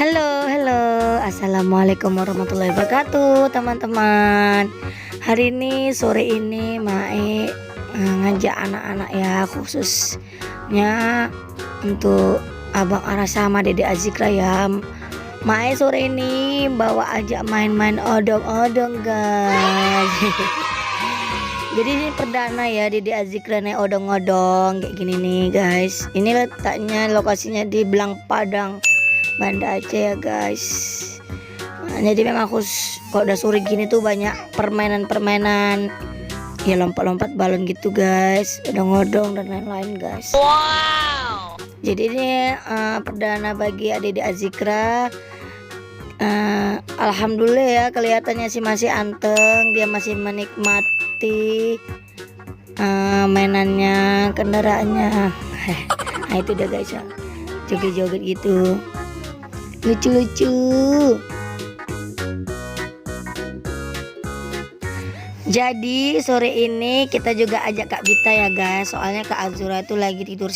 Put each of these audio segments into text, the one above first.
Halo, halo, assalamualaikum warahmatullahi wabarakatuh, teman-teman. Hari ini sore ini Mae ngajak anak-anak ya, khususnya untuk Abang Ara sama Dede Azikra ya. Mae sore ini bawa ajak main-main odong-odong, guys. Jadi ini perdana ya Dede Azikra naik odong-odong kayak gini nih, guys. Ini letaknya lokasinya di Belang Padang, Banda Aceh ya, guys. Nah, jadi memang kalau udah sore gini tuh banyak permainan-permainan ya, lompat-lompat balon gitu, guys, odong-odong dan lain-lain, guys. Wow. Jadi ini perdana bagi adik Azikra. Alhamdulillah ya, kelihatannya sih masih anteng, dia masih menikmati mainannya, kendaraannya. Nah itu udah, guys ya, joget-joget gitu, lucu-lucu. Jadi sore ini kita juga ajak Kak Bita ya, guys. Soalnya Kak Azura itu lagi tidur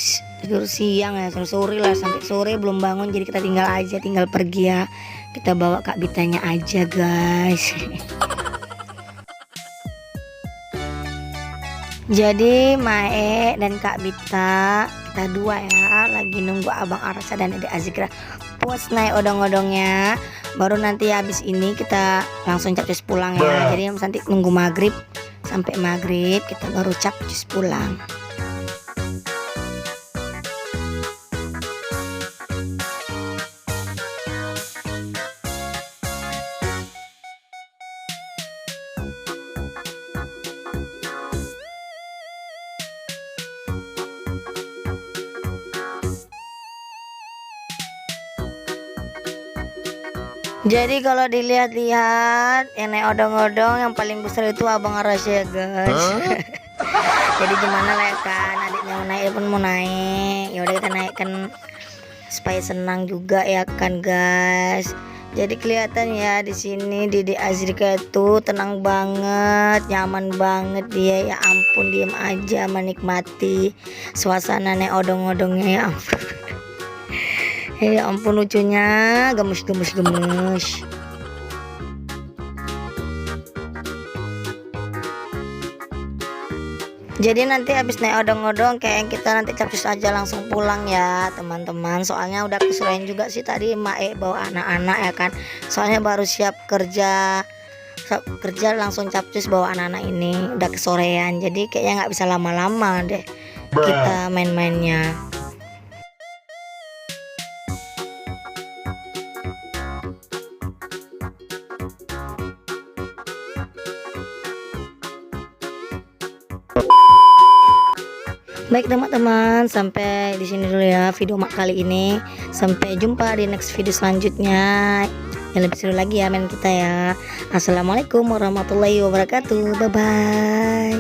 siang ya, sore lah, sampai sore belum bangun. Jadi kita tinggal pergi ya. Kita bawa Kak Bitanya aja, guys. Jadi Mae dan Kak Bita, kita dua ya, lagi nunggu Abang Arsa dan Dede Azikra puas naik odong-odongnya. Baru nanti habis ini kita langsung capcus pulang ya. Jadi nanti nunggu maghrib, sampai maghrib kita baru capcus pulang. Jadi kalau dilihat-lihat yang naik odong-odong yang paling besar itu Abang Arasya ya, guys. Jadi gimana lah ya kan, adiknya mau naik pun mau naik. Ya udah kita naikkan supaya senang juga ya kan, guys. Jadi kelihatan ya di sini Dede Azrika itu tenang banget, nyaman banget dia. Ya ampun, diem aja menikmati suasana naik odong-odongnya, ya ampun. Ya ampun, lucunya, gemes. Jadi nanti habis naik odong-odong kayak kita nanti capcus aja langsung pulang ya, teman-teman. Soalnya udah kesulitan juga sih tadi Mae bawa anak-anak ya kan. Soalnya baru siap kerja langsung capcus bawa anak-anak ini, udah kesorean. Jadi kayaknya nggak bisa lama-lama deh kita main-mainnya. Baik teman-teman, sampai di sini dulu ya video mak kali ini. Sampai jumpa di next video selanjutnya yang lebih seru lagi ya main kita ya. Assalamualaikum warahmatullahi wabarakatuh. Bye bye.